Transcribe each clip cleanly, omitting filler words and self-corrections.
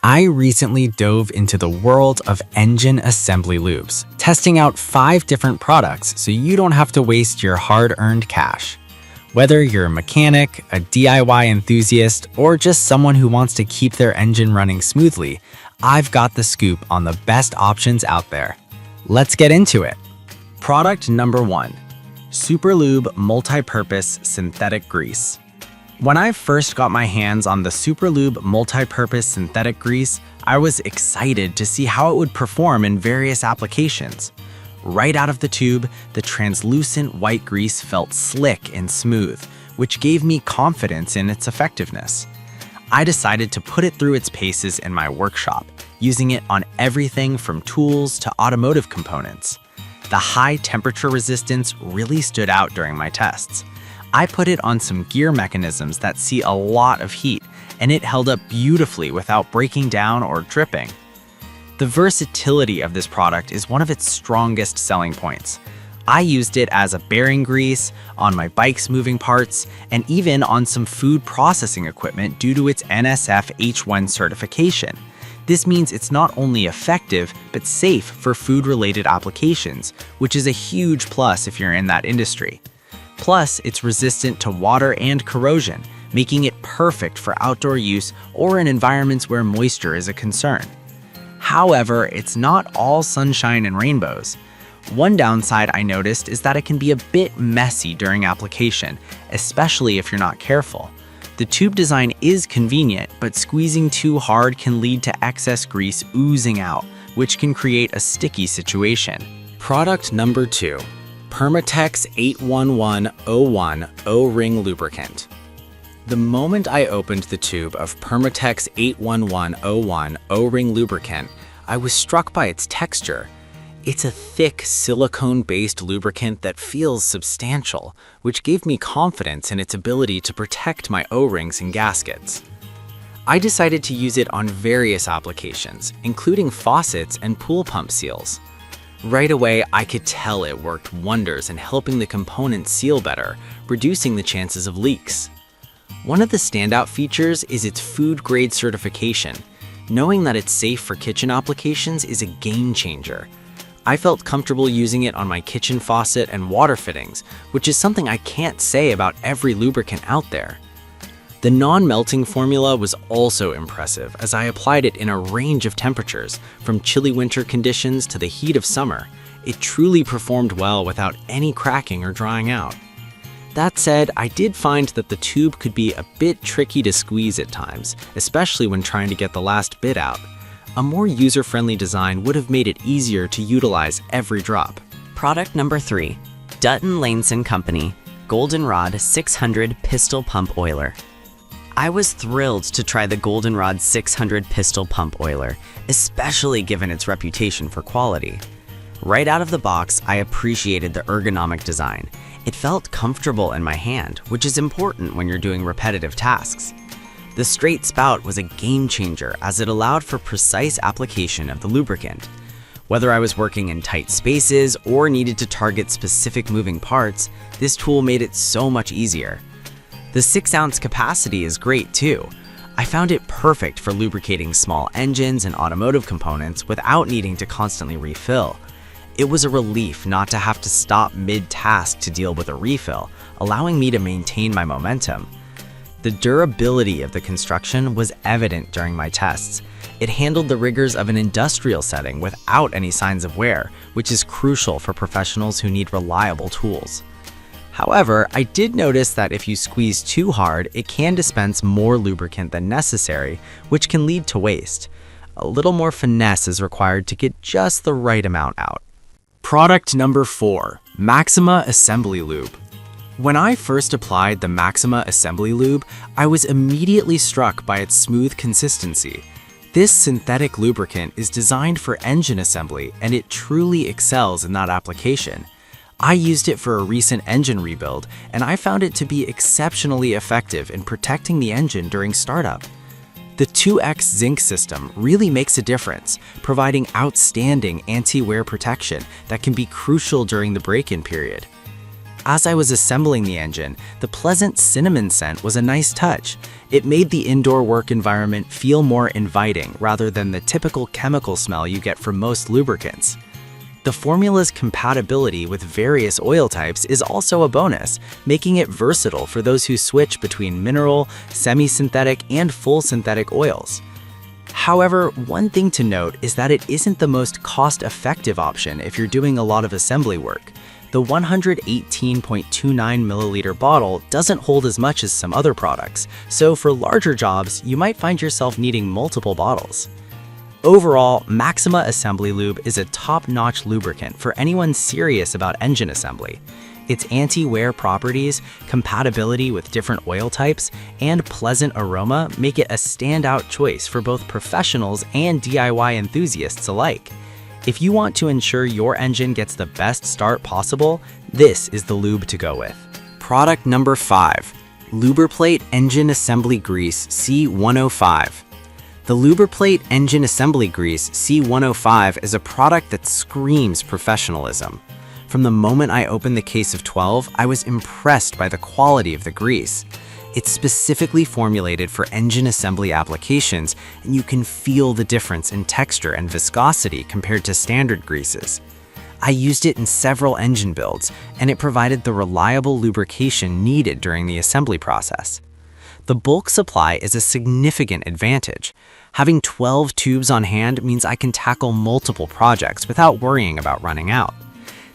I recently dove into the world of engine assembly lubes, testing out 5 different products so you don't have to waste your hard-earned cash. Whether you're a mechanic, a DIY enthusiast, or just someone who wants to keep their engine running smoothly, I've got the scoop on the best options out there. Let's get into it. Product number 1. Superlube Multi-Purpose Synthetic Grease. When I first got my hands on the Superlube Multi-Purpose Synthetic Grease, I was excited to see how it would perform in various applications. Right out of the tube, the translucent white grease felt slick and smooth, which gave me confidence in its effectiveness. I decided to put it through its paces in my workshop, using it on everything from tools to automotive components. The high temperature resistance really stood out during my tests. I put it on some gear mechanisms that see a lot of heat, and it held up beautifully without breaking down or dripping. The versatility of this product is one of its strongest selling points. I used it as a bearing grease, on my bike's moving parts, and even on some food processing equipment due to its NSF H1 certification. This means it's not only effective, but safe for food-related applications, which is a huge plus if you're in that industry. Plus, it's resistant to water and corrosion, making it perfect for outdoor use or in environments where moisture is a concern. However, it's not all sunshine and rainbows. One downside I noticed is that it can be a bit messy during application, especially if you're not careful. The tube design is convenient, but squeezing too hard can lead to excess grease oozing out, which can create a sticky situation. Product number 2. Permatex 81101 O-Ring Lubricant. The moment I opened the tube of Permatex 81101 O-Ring Lubricant, I was struck by its texture. It's a thick, silicone-based lubricant that feels substantial, which gave me confidence in its ability to protect my O-rings and gaskets. I decided to use it on various applications, including faucets and pool pump seals. Right away, I could tell it worked wonders in helping the components seal better, reducing the chances of leaks. One of the standout features is its food-grade certification. Knowing that it's safe for kitchen applications is a game changer. I felt comfortable using it on my kitchen faucet and water fittings, which is something I can't say about every lubricant out there. The non-melting formula was also impressive as I applied it in a range of temperatures, from chilly winter conditions to the heat of summer. It truly performed well without any cracking or drying out. That said, I did find that the tube could be a bit tricky to squeeze at times, especially when trying to get the last bit out. A more user-friendly design would have made it easier to utilize every drop. Product number 3. Dutton Laneson Company Goldenrod 600 Pistol Pump Oiler. I was thrilled to try the Goldenrod 600 Pistol Pump Oiler, especially given its reputation for quality. Right out of the box, I appreciated the ergonomic design. It felt comfortable in my hand, which is important when you're doing repetitive tasks. The straight spout was a game changer as it allowed for precise application of the lubricant. Whether I was working in tight spaces or needed to target specific moving parts, this tool made it so much easier. The 6-ounce capacity is great too. I found it perfect for lubricating small engines and automotive components without needing to constantly refill. It was a relief not to have to stop mid-task to deal with a refill, allowing me to maintain my momentum. The durability of the construction was evident during my tests. It handled the rigors of an industrial setting without any signs of wear, which is crucial for professionals who need reliable tools. However, I did notice that if you squeeze too hard, it can dispense more lubricant than necessary, which can lead to waste. A little more finesse is required to get just the right amount out. Product number 4. Maxima Assembly Lube. When I first applied the Maxima Assembly Lube, I was immediately struck by its smooth consistency. This synthetic lubricant is designed for engine assembly, and it truly excels in that application. I used it for a recent engine rebuild, and I found it to be exceptionally effective in protecting the engine during startup. The 2X zinc system really makes a difference, providing outstanding anti-wear protection that can be crucial during the break-in period. As I was assembling the engine, the pleasant cinnamon scent was a nice touch. It made the indoor work environment feel more inviting rather than the typical chemical smell you get from most lubricants. The formula's compatibility with various oil types is also a bonus, making it versatile for those who switch between mineral, semi-synthetic, and full synthetic oils. However, one thing to note is that it isn't the most cost-effective option if you're doing a lot of assembly work. The 118.29 milliliter bottle doesn't hold as much as some other products, so for larger jobs, you might find yourself needing multiple bottles. Overall, Maxima Assembly Lube is a top-notch lubricant for anyone serious about engine assembly. Its anti-wear properties, compatibility with different oil types, and pleasant aroma make it a standout choice for both professionals and DIY enthusiasts alike. If you want to ensure your engine gets the best start possible, this is the lube to go with. Product number 5. Lubricate Engine Assembly Grease C105. The Lubricate Engine Assembly Grease C105 is a product that screams professionalism. From the moment I opened the case of 12, I was impressed by the quality of the grease. It's specifically formulated for engine assembly applications, and you can feel the difference in texture and viscosity compared to standard greases. I used it in several engine builds, and it provided the reliable lubrication needed during the assembly process. The bulk supply is a significant advantage. Having 12 tubes on hand means I can tackle multiple projects without worrying about running out.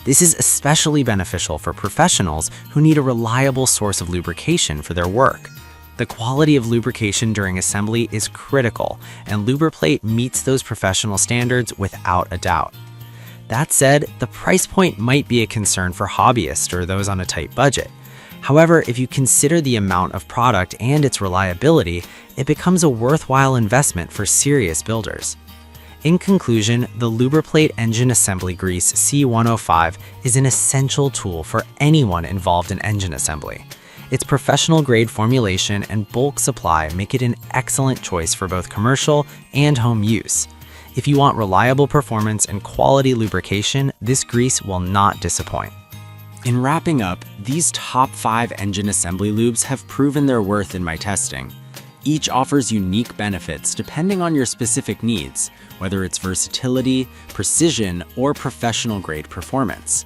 This is especially beneficial for professionals who need a reliable source of lubrication for their work. The quality of lubrication during assembly is critical, and Lubricate meets those professional standards without a doubt. That said, the price point might be a concern for hobbyists or those on a tight budget. However, if you consider the amount of product and its reliability, it becomes a worthwhile investment for serious builders. In conclusion, the Lubricate Engine Assembly Grease C105 is an essential tool for anyone involved in engine assembly. Its professional-grade formulation and bulk supply make it an excellent choice for both commercial and home use. If you want reliable performance and quality lubrication, this grease will not disappoint. In wrapping up, these top 5 engine assembly lubes have proven their worth in my testing. Each offers unique benefits depending on your specific needs, whether it's versatility, precision, or professional-grade performance.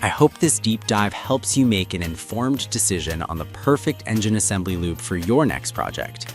I hope this deep dive helps you make an informed decision on the perfect engine assembly lube for your next project.